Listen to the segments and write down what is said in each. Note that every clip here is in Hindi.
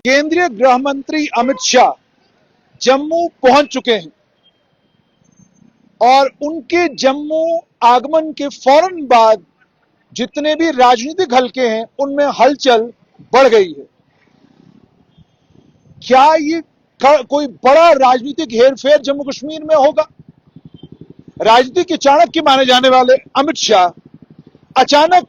केंद्रीय गृह मंत्री अमित शाह जम्मू पहुंच चुके हैं और उनके जम्मू आगमन के फौरन बाद जितने भी राजनीतिक हलके हैं उनमें हलचल बढ़ गई है। क्या ये कोई बड़ा राजनीतिक हेरफेर जम्मू कश्मीर में होगा? राजनीति के चाणक्य माने जाने वाले अमित शाह अचानक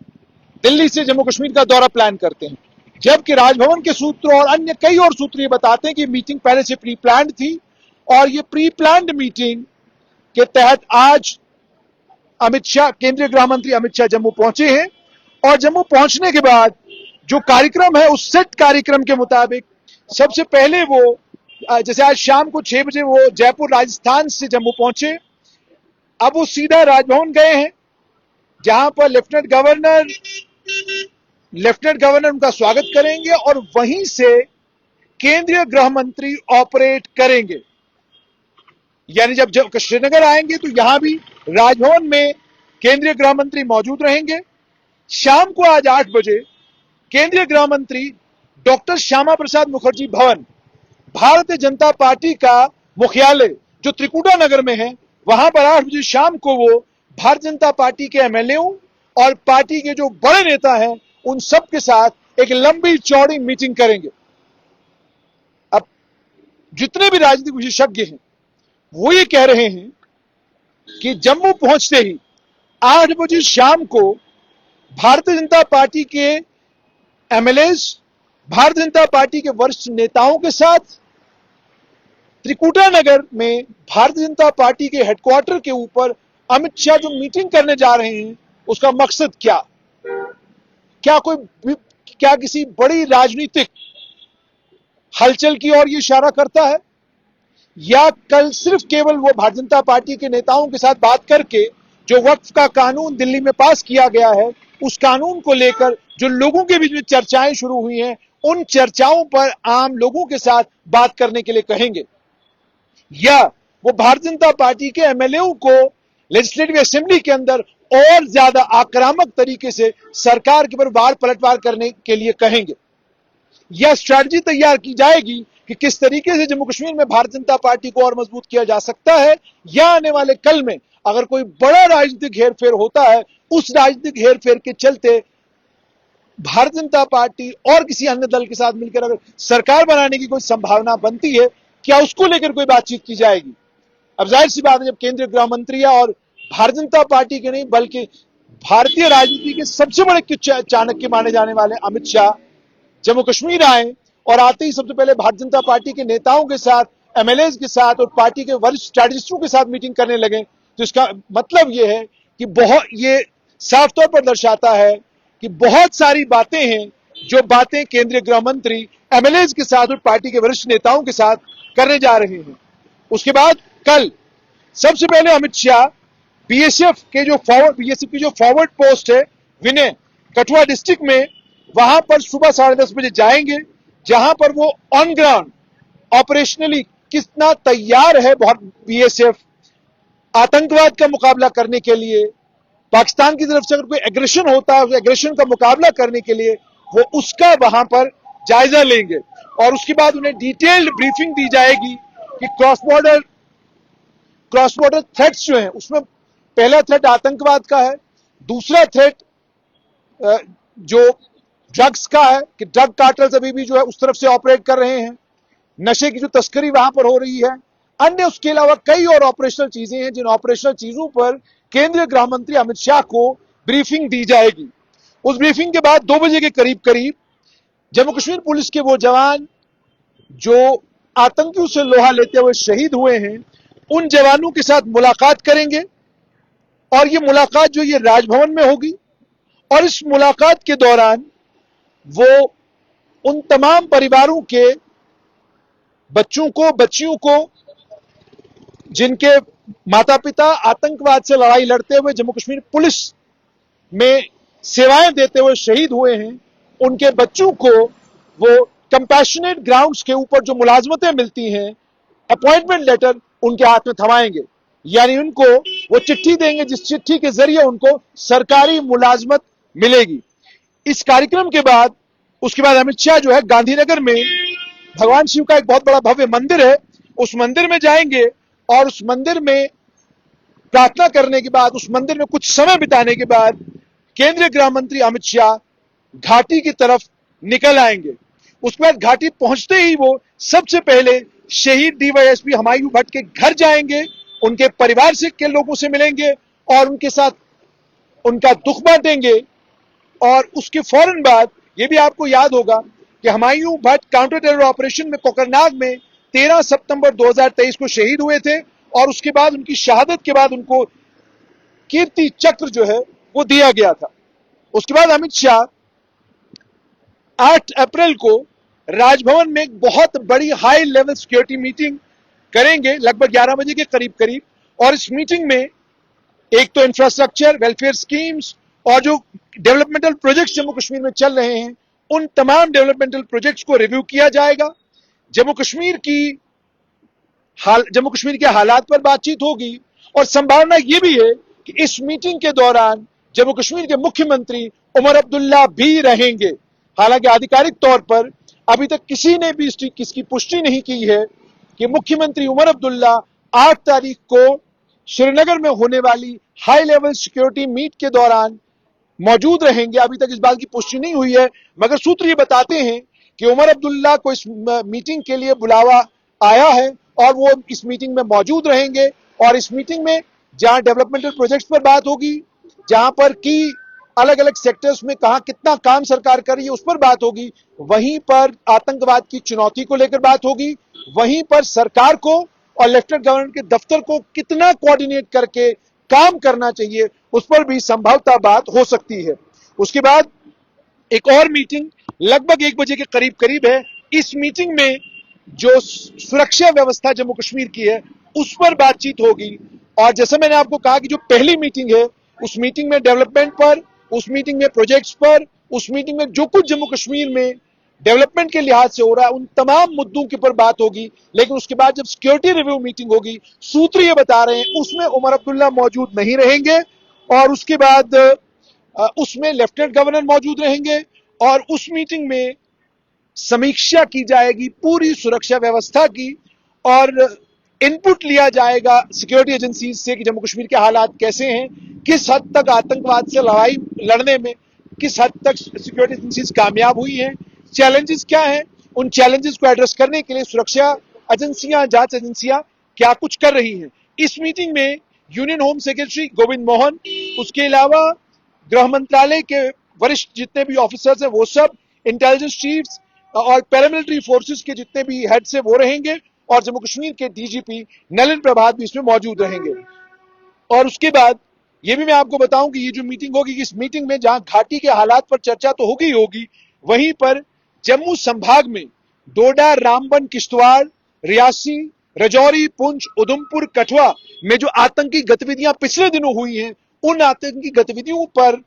दिल्ली से जम्मू कश्मीर का दौरा प्लान करते हैं, जबकि राजभवन के सूत्र और अन्य कई और सूत्र ये बताते हैं कि मीटिंग पहले से प्री प्लान्ड थी और ये प्री प्लान्ड मीटिंग के तहत आज अमित शाह, केंद्रीय गृह मंत्री अमित शाह जम्मू पहुंचे हैं और जम्मू पहुंचने के बाद जो कार्यक्रम है उस सेट कार्यक्रम के मुताबिक सबसे पहले वो जैसे आज शाम को 6 बजे वो जयपुर राजस्थान से जम्मू पहुंचे, अब वो सीधा राजभवन गए हैं जहां पर लेफ्टिनेंट गवर्नर उनका स्वागत करेंगे और वहीं से केंद्रीय गृह मंत्री ऑपरेट करेंगे। यानी जब श्रीनगर आएंगे तो यहां भी राजभवन में केंद्रीय गृह मंत्री मौजूद रहेंगे। शाम को आज 8 बजे केंद्रीय गृह मंत्री डॉक्टर श्यामा प्रसाद मुखर्जी भवन, भारतीय जनता पार्टी का मुख्यालय जो त्रिकुटा नगर में है, वहां पर 8 बजे शाम को वो भारतीय जनता पार्टी के एमएलएओं और पार्टी के जो बड़े नेता हैं उन सब के साथ एक लंबी चौड़ी मीटिंग करेंगे। अब जितने भी राजनीतिक विशेषज्ञ हैं वो ये कह रहे हैं कि जम्मू पहुंचते ही 8 बजे शाम को भारतीय जनता पार्टी के एमएलएज, भारतीय जनता पार्टी के वरिष्ठ नेताओं के साथ त्रिकुटा नगर में भारतीय जनता पार्टी के हेडक्वार्टर के ऊपर अमित शाह जो मीटिंग करने जा रहे हैं उसका मकसद क्या किसी बड़ी राजनीतिक हलचल की ओर ये इशारा करता है, या कल सिर्फ केवल वो भारतीय जनता पार्टी के नेताओं के साथ बात करके जो वक्फ का कानून दिल्ली में पास किया गया है उस कानून को लेकर जो लोगों के बीच में चर्चाएं शुरू हुई हैं उन चर्चाओं पर आम लोगों के साथ बात करने के लिए कहेंगे, या वो भारतीय जनता पार्टी के एमएलएओं को लेजिस्लेटिव असेंबली के अंदर और ज्यादा आक्रामक तरीके से सरकार के ऊपर वार पलटवार करने के लिए कहेंगे। यह स्ट्रैटेजी तैयार की जाएगी कि किस तरीके से जम्मू कश्मीर में भारतीय जनता पार्टी को और मजबूत किया जा सकता है, या आने वाले कल में अगर कोई बड़ा राजनीतिक हेरफेर होता है उस राजनीतिक हेरफेर के चलते भारतीय जनता पार्टी और किसी अन्य दल के साथ मिलकर अगर सरकार बनाने की कोई संभावना बनती है, क्या उसको लेकर कोई बातचीत की जाएगी? अब जाहिर सी बात है, जब केंद्रीय गृह मंत्री और भारतीय जनता पार्टी के नहीं बल्कि भारतीय राजनीति के सबसे बड़े चाणक्य माने जाने वाले अमित शाह जम्मू कश्मीर आए और आते ही सबसे पहले भारतीय जनता पार्टी के नेताओं के साथ, एमएलएज के साथ और पार्टी के वरिष्ठ स्ट्रैटेजिस्टों के साथ मीटिंग करने लगे, तो इसका मतलब यह है कि ये साफ तौर पर दर्शाता है कि बहुत सारी बातें हैं जो बातें केंद्रीय गृह मंत्री एमएलएज के साथ और पार्टी के वरिष्ठ नेताओं के साथ करने जा रहे हैं। उसके बाद कल सबसे पहले अमित शाह बीएसएफ की जो फॉरवर्ड पोस्ट है विनय, कठुआ डिस्ट्रिक्ट में, वहां पर सुबह 10:30 बजे जाएंगे, जहां पर वो ऑन ग्राउंड ऑपरेशनली कितना तैयार है बीएसएफ आतंकवाद का मुकाबला करने के लिए, पाकिस्तान की तरफ से अगर कोई एग्रेशन होता है उस एग्रेशन का मुकाबला करने के लिए वो उसका वहां पर जायजा लेंगे और उसके बाद उन्हें डिटेल्ड ब्रीफिंग दी जाएगी कि क्रॉस बॉर्डर थ्रेट्स जो हैं उसमें पहला थ्रेट आतंकवाद का है, दूसरा थ्रेट जो ड्रग्स का है कि ड्रग कार्टेल्स अभी भी जो है उस तरफ से ऑपरेट कर रहे हैं, नशे की जो तस्करी वहां पर हो रही है, अन्य उसके अलावा कई और ऑपरेशनल चीजें हैं जिन ऑपरेशनल चीजों पर केंद्रीय गृह मंत्री अमित शाह को ब्रीफिंग दी जाएगी। उस ब्रीफिंग के बाद 2 बजे के करीब जम्मू कश्मीर पुलिस के वो जवान जो आतंकियों से लोहा लेते हुए शहीद हुए हैं उन जवानों के साथ मुलाकात करेंगे और ये मुलाकात जो ये राजभवन में होगी और इस मुलाकात के दौरान वो उन तमाम परिवारों के बच्चियों को जिनके माता पिता आतंकवाद से लड़ाई लड़ते हुए जम्मू कश्मीर पुलिस में सेवाएं देते हुए शहीद हुए हैं, उनके बच्चों को वो कंपैशनेट ग्राउंड्स के ऊपर जो मुलाजमतें मिलती हैं, अपॉइंटमेंट लेटर उनके हाथ में थमाएंगे, यानी उनको वो चिट्ठी देंगे जिस चिट्ठी के जरिए उनको सरकारी मुलाजमत मिलेगी। इस कार्यक्रम के बाद उसके बाद अमित शाह जो है गांधीनगर में भगवान शिव का एक बहुत बड़ा भव्य मंदिर है, उस मंदिर में जाएंगे और उस मंदिर में प्रार्थना करने के बाद, उस मंदिर में कुछ समय बिताने के बाद केंद्रीय गृह मंत्री अमित शाह घाटी की तरफ निकल आएंगे। उसके बाद घाटी पहुंचते ही वो सबसे पहले शहीद डीवाईएसपी हुमायूं भट्ट के घर जाएंगे, उनके परिवार से के लोगों से मिलेंगे और उनके साथ उनका दुख बांटेंगे। और उसके फौरन बाद ये भी आपको याद होगा कि Humayun Bhatt counter terror operation में कोकरनाग में 13 सितंबर 2023 को शहीद हुए थे और उसके बाद उनकी शहादत के बाद उनको कीर्ति चक्र जो है वो दिया गया था। उसके बाद अमित शाह 8 अप्रैल को राजभवन में एक बहुत बड़ी हाई लेवल सिक्योरिटी मीटिंग करेंगे, लगभग 11 बजे के करीब करीब। और इस मीटिंग में एक तो इंफ्रास्ट्रक्चर, वेलफेयर स्कीम्स और जो डेवलपमेंटल प्रोजेक्ट्स जम्मू कश्मीर में चल रहे हैं, उन तमाम डेवलपमेंटल प्रोजेक्ट्स को रिव्यू किया जाएगा। जम्मू कश्मीर के हालात पर बातचीत होगी और संभावना यह भी है कि इस मीटिंग के दौरान जम्मू कश्मीर के मुख्यमंत्री उमर अब्दुल्ला भी रहेंगे। हालांकि आधिकारिक तौर पर अभी तक किसी ने भी इसकी पुष्टि नहीं की है कि मुख्यमंत्री उमर अब्दुल्ला 8 तारीख को श्रीनगर में होने वाली हाई लेवल सिक्योरिटी मीट के दौरान मौजूद रहेंगे। अभी तक इस बात की पुष्टि नहीं हुई है, मगर सूत्र ये बताते हैं कि उमर अब्दुल्ला को इस मीटिंग के लिए बुलावा आया है और वो इस मीटिंग में मौजूद रहेंगे। और इस मीटिंग में जहां डेवलपमेंटल प्रोजेक्ट्स पर बात होगी, जहां पर की अलग अलग सेक्टर्स में कहां कितना काम सरकार कर रही है उस पर बात होगी, वहीं पर आतंकवाद की चुनौती को लेकर बात होगी, वहीं पर सरकार को और लेफ्टिनेंट गवर्नर के दफ्तर को कितना कोऑर्डिनेट करके काम करना चाहिए उस पर भी संभवतः बात हो सकती है। उसके बाद एक और मीटिंग लगभग 1 बजे के करीब करीब है। इस मीटिंग में जो सुरक्षा व्यवस्था जम्मू कश्मीर की है उस पर बातचीत होगी। और जैसे मैंने आपको कहा कि जो पहली मीटिंग है, उस मीटिंग में डेवलपमेंट पर, उस मीटिंग में प्रोजेक्ट्स पर, उस मीटिंग में जो कुछ जम्मू कश्मीर में डेवलपमेंट के लिहाज से हो रहा है उन तमाम मुद्दों के ऊपर बात होगी। लेकिन उसके बाद जब सिक्योरिटी रिव्यू मीटिंग होगी, सूत्र ये बता रहे हैं उसमें उमर अब्दुल्ला मौजूद नहीं रहेंगे और उसके बाद उसमें लेफ्टिनेंट गवर्नर मौजूद रहेंगे और उस मीटिंग में समीक्षा की जाएगी पूरी सुरक्षा व्यवस्था की और इनपुट लिया जाएगा सिक्योरिटी एजेंसी से कि जम्मू कश्मीर के हालात कैसे हैं, किस हद तक आतंकवाद से लड़ाई लड़ने में किस हद तक सिक्योरिटी एजेंसीज कामयाब हुई हैं, चैलेंजेस क्या हैं, उन चैलेंजेस को एड्रेस करने के लिए सुरक्षा एजेंसियां, जांच एजेंसियां क्या कुछ कर रही हैं। इस मीटिंग में union home secretary Govind Mohan, उसके अलावा गृह मंत्रालय के वरिष्ठ जितने भी ऑफिसर्स हैं वो सब, इंटेलिजेंस चीफ्स और पैरामिलिट्री फोर्सेस के जितने भी हेड्स हैं वो रहेंगे और जम्मू कश्मीर के डीजीपी नलिन प्रभात भी इसमें मौजूद रहेंगे। और उसके बाद ये भी मैं आपको बताऊं कि ये जो मीटिंग होगी, इस मीटिंग में जहां घाटी के हालात पर चर्चा तो होगी होगी, वहीं पर जम्मू संभाग में डोडा, रामबन, किश्तवाड़, रियासी, राजौरी, पुंछ, उधमपुर, कठुआ में जो आतंकी गतिविधियां पिछले दिनों हुई हैं, उन आतंकी गतिविधियों पर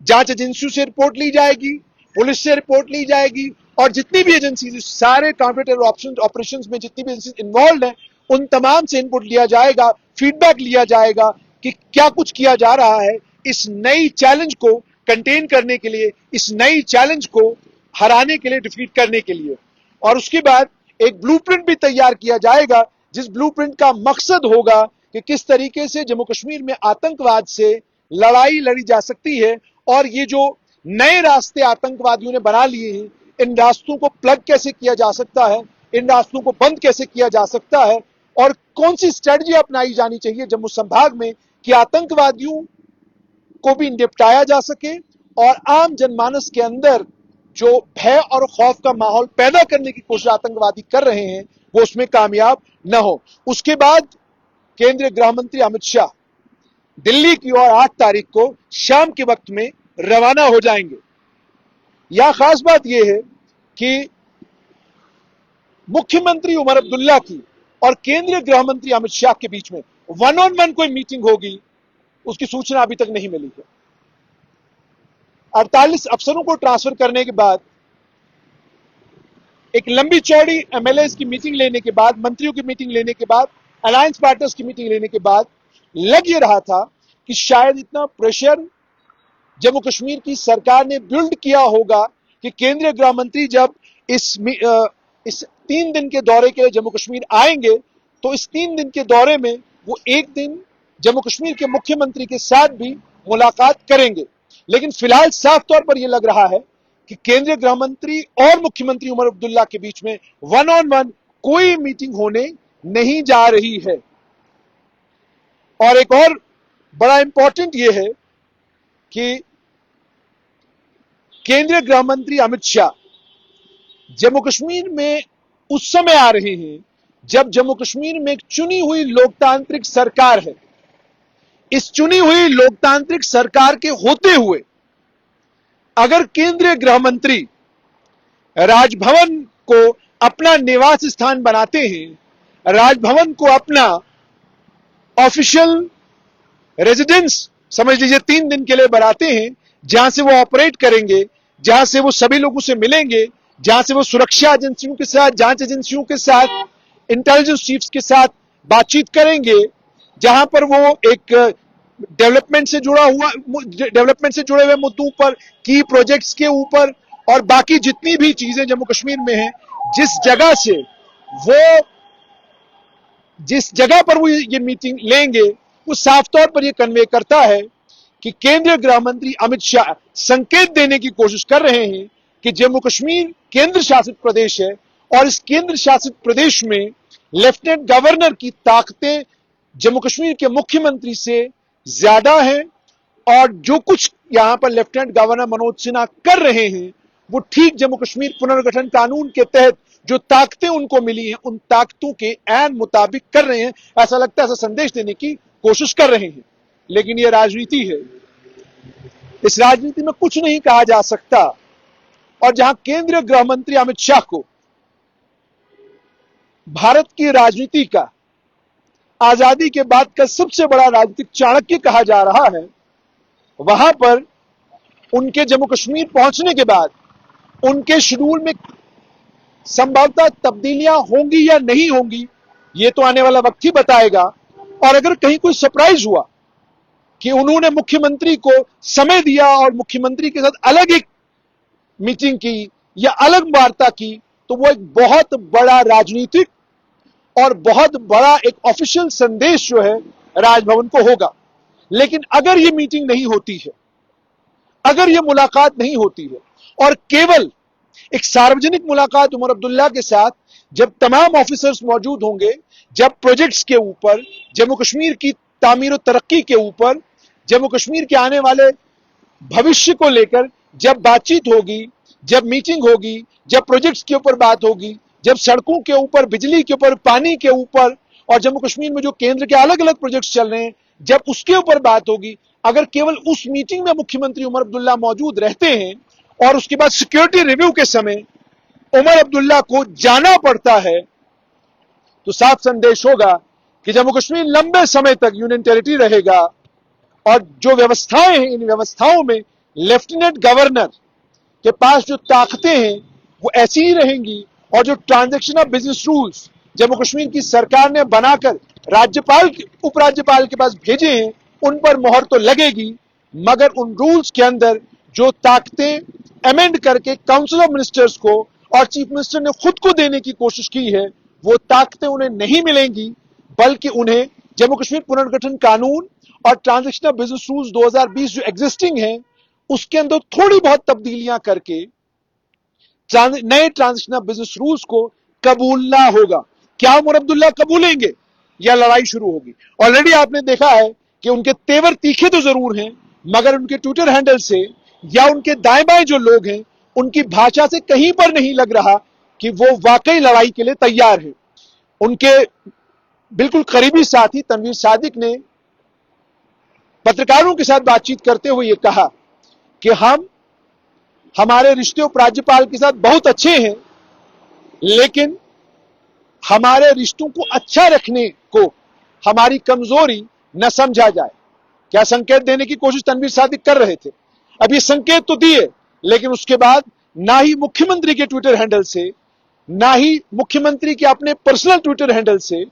जांच एजेंसियों से रिपोर्ट ली जाएगी, पुलिस से रिपोर्ट ली जाएगी और जितनी भी एजेंसी, सारे काउंटर टेरर ऑपरेशंस में जितनी भी एजेंसी इन्वॉल्व है उन तमाम से इनपुट लिया जाएगा, फीडबैक लिया जाएगा कि क्या कुछ किया जा रहा है इस नई चैलेंज को कंटेन करने के लिए, इस नई चैलेंज को हराने के लिए, डिफीट करने के लिए। और उसके बाद एक ब्लूप्रिंट भी तैयार किया जाएगा, जिस ब्लूप्रिंट का मकसद होगा कि किस तरीके से जम्मू कश्मीर में आतंकवाद से लड़ाई लड़ी जा सकती है और ये जो नए रास्ते आतंकवादियों ने बना लिए हैं, इन रास्तों को प्लग कैसे किया जा सकता है, इन रास्तों को बंद कैसे किया जा सकता है और कौन सी स्ट्रेटजी अपनाई जानी चाहिए जम्मू संभाग में कि आतंकवादियों को भी निपटाया जा सके और आम जनमानस के अंदर जो भय और खौफ का माहौल पैदा करने की कोशिश आतंकवादी कर रहे हैं वो उसमें कामयाब न हो। उसके बाद केंद्रीय गृह मंत्री अमित शाह दिल्ली की ओर 8 तारीख को शाम के वक्त में रवाना हो जाएंगे। यह खास बात यह है कि मुख्यमंत्री उमर अब्दुल्ला की और केंद्रीय गृह मंत्री अमित शाह के बीच में 1-on-1 कोई मीटिंग होगी उसकी सूचना अभी तक नहीं मिली है। 48 अफसरों को ट्रांसफर करने के बाद, एक लंबी चौड़ी एमएलएस की मीटिंग लेने के बाद, मंत्रियों की मीटिंग लेने के बाद, अलायंस पार्टनर्स की मीटिंग लेने के बाद लग ये रहा था कि शायद इतना प्रेशर जम्मू कश्मीर की सरकार ने बिल्ड किया होगा कि केंद्रीय गृह मंत्री जब इस 3 दिन के दौरे के लिए जम्मू कश्मीर आएंगे तो इस 3 दिन के दौरे में वो एक दिन जम्मू कश्मीर के मुख्यमंत्री के साथ भी मुलाकात करेंगे। लेकिन फिलहाल साफ तौर पर यह लग रहा है कि केंद्रीय गृह मंत्री और मुख्यमंत्री उमर अब्दुल्ला के बीच में वन ऑन वन कोई मीटिंग होने नहीं जा रही है। और एक और बड़ा इंपॉर्टेंट यह है कि केंद्रीय गृह मंत्री अमित शाह जम्मू कश्मीर में उस समय आ रहे हैं जब जम्मू कश्मीर में एक चुनी हुई लोकतांत्रिक सरकार है। इस चुनी हुई लोकतांत्रिक सरकार के होते हुए अगर केंद्रीय गृह मंत्री राजभवन को अपना निवास स्थान बनाते हैं, राजभवन को अपना ऑफिशियल रेजिडेंस समझ लीजिए 3 दिन के लिए बनाते हैं, जहां से वो ऑपरेट करेंगे, जहां से वो सभी लोगों से मिलेंगे, जहां से वो सुरक्षा एजेंसियों के साथ, जांच एजेंसियों के साथ, इंटेलिजेंस चीफ्स के साथ बातचीत करेंगे, जहां पर वो एक डेवलपमेंट से जुड़े हुए मुद्दों पर, की प्रोजेक्ट्स के ऊपर और बाकी जितनी भी चीजें जम्मू कश्मीर में हैं, जिस जगह पर वो ये मीटिंग लेंगे, वो साफ तौर पर ये कन्वे करता है कि केंद्रीय गृह मंत्री अमित शाह संकेत देने की कोशिश कर रहे हैं कि जम्मू कश्मीर केंद्र शासित प्रदेश है और इस केंद्र शासित प्रदेश में लेफ्टिनेंट गवर्नर की ताकतें जम्मू कश्मीर के मुख्यमंत्री से ज्यादा है और जो कुछ यहां पर लेफ्टिनेंट गवर्नर मनोज सिन्हा कर रहे हैं वो ठीक जम्मू कश्मीर पुनर्गठन कानून के तहत जो ताकतें उनको मिली हैं उन ताकतों के ऐन मुताबिक कर रहे हैं। ऐसा लगता है, ऐसा संदेश देने की कोशिश कर रहे हैं। लेकिन यह राजनीति है, इस राजनीति में कुछ नहीं कहा जा सकता। और जहां केंद्रीय गृह मंत्री अमित शाह को भारत की राजनीति का आजादी के बाद का सबसे बड़ा राजनीतिक चाणक्य कहा जा रहा है, वहां पर उनके जम्मू कश्मीर पहुंचने के बाद उनके शेड्यूल में संभवतः तब्दीलियां होंगी या नहीं होंगी, ये तो आने वाला वक्त ही बताएगा। और अगर कहीं कोई सरप्राइज हुआ कि उन्होंने मुख्यमंत्री को समय दिया और मुख्यमंत्री के साथ अलग एक मीटिंग की या अलग वार्ता की, तो वो एक बहुत बड़ा राजनीतिक और बहुत बड़ा एक ऑफिशियल संदेश जो है राजभवन को होगा। लेकिन अगर ये मीटिंग नहीं होती है, अगर ये मुलाकात नहीं होती है और केवल एक सार्वजनिक मुलाकात उमर अब्दुल्ला के साथ, जब तमाम ऑफिसर्स मौजूद होंगे, जब प्रोजेक्ट्स के ऊपर, जम्मू कश्मीर की तामीर और तरक्की के ऊपर, जम्मू कश्मीर के आने वाले भविष्य को लेकर जब बातचीत होगी, जब मीटिंग होगी, जब प्रोजेक्ट्स के ऊपर बात होगी, जब सड़कों के ऊपर, बिजली के ऊपर, पानी के ऊपर और जम्मू कश्मीर में जो केंद्र के अलग अलग प्रोजेक्ट्स चल रहे हैं, जब उसके ऊपर बात होगी, अगर केवल उस मीटिंग में मुख्यमंत्री उमर अब्दुल्ला मौजूद रहते हैं और उसके बाद सिक्योरिटी रिव्यू के समय उमर अब्दुल्ला को जाना पड़ता है, तो साफ संदेश होगा कि जम्मू कश्मीर लंबे समय तक यूनियन टेरिटरी रहेगा और जो व्यवस्थाएं हैं, इन व्यवस्थाओं में लेफ्टिनेंट गवर्नर के पास जो ताकतें हैं वो ऐसी ही रहेंगी और जो transaction of business rules Jammu Kashmir की सरकार ने बनाकर राज्यपाल, उपराज्यपाल के पास भेजे हैं, उन पर मोहर तो लगेगी, मगर उन रूल्स के अंदर जो ताकतें अमेंड करके काउंसिल ऑफ मिनिस्टर्स को और चीफ मिनिस्टर ने खुद को देने की कोशिश की है, वो ताकतें उन्हें नहीं मिलेंगी, बल्कि उन्हें जम्मू कश्मीर पुनर्गठन कानून और ट्रांजैक्शन ऑफ बिजनेस रूल्स 2020 जो एग्जिस्टिंग है उसके अंदर थोड़ी बहुत तब्दीलियां करके नए ट्रांजैक्शन ऑफ बिजनेस रूल्स को कबूलना होगा। क्या उमर अब्दुल्ला कबूलेंगे या लड़ाई शुरू होगी? ऑलरेडी आपने देखा है कि उनके तेवर तीखे तो जरूर हैं, मगर उनके ट्विटर हैंडल से या उनके दाएं बाएं जो लोग हैं उनकी भाषा से कहीं पर नहीं लग रहा कि वो वाकई लड़ाई के लिए तैयार हैं। उनके बिल्कुल करीबी साथी तनवीर सादिक ने पत्रकारों के साथ बातचीत करते हुए ये कहा कि हम हमारे रिश्ते उपराज्यपाल के साथ बहुत अच्छे हैं, लेकिन हमारे रिश्तों को अच्छा रखने को हमारी कमजोरी न समझा जाए। क्या संकेत देने की कोशिश तनवीर सादिक कर रहे थे? अब ये संकेत तो दिए, लेकिन उसके बाद ना ही मुख्यमंत्री के ट्विटर हैंडल से, ना ही मुख्यमंत्री के अपने पर्सनल ट्विटर हैंडल से,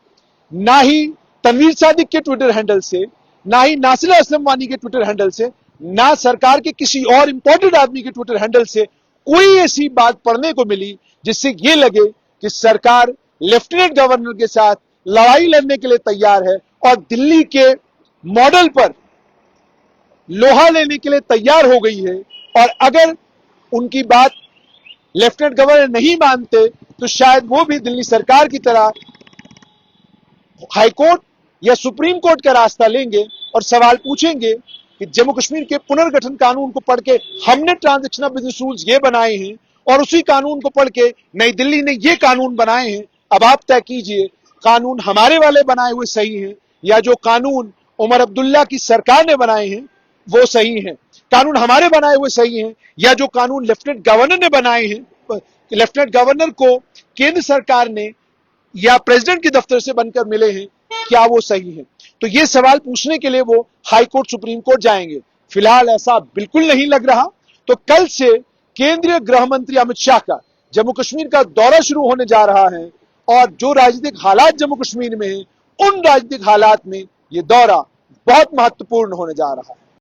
ना ही तनवीर सादिक के ट्विटर हैंडल से, ना ही नासिर असलम वानी के ट्विटर हैंडल से, ना सरकार के किसी और इंपॉर्टेंट आदमी के ट्विटर हैंडल से कोई ऐसी बात पढ़ने को मिली जिससे ये लगे कि सरकार लेफ्टिनेंट गवर्नर के साथ लड़ाई लड़ने के लिए तैयार है और दिल्ली के मॉडल पर लोहा लेने के लिए तैयार हो गई है। और अगर उनकी बात लेफ्टिनेंट गवर्नर नहीं मानते तो शायद वो भी दिल्ली सरकार की तरह हाईकोर्ट या सुप्रीम कोर्ट का रास्ता लेंगे और सवाल पूछेंगे कि जम्मू कश्मीर के पुनर्गठन कानून को पढ़ के हमने ट्रांजैक्शनल बिजनेस रूल्स ये बनाए हैं और उसी कानून को पढ़ के नई दिल्ली ने ये कानून बनाए हैं। अब आप तय कीजिए कानून हमारे वाले बनाए हुए सही हैं या जो कानून उमर अब्दुल्ला की सरकार ने बनाए हैं वो सही हैं। कानून हमारे बनाए हुए सही हैं या जो कानून लेफ्टिनेंट गवर्नर ने बनाए हैं, लेफ्टिनेंट गवर्नर को केंद्र सरकार ने या प्रेसिडेंट के दफ्तर से बनकर मिले हैं, क्या वो सही है? तो ये सवाल पूछने के लिए वो हाई कोर्ट सुप्रीम कोर्ट जाएंगे। फिलहाल ऐसा बिल्कुल नहीं लग रहा। तो कल से केंद्रीय गृह मंत्री अमित शाह का जम्मू कश्मीर का दौरा शुरू होने जा रहा है और जो राजनीतिक हालात जम्मू कश्मीर में हैं, उन राजनीतिक हालात में ये दौरा बहुत महत्वपूर्ण होने जा रहा है।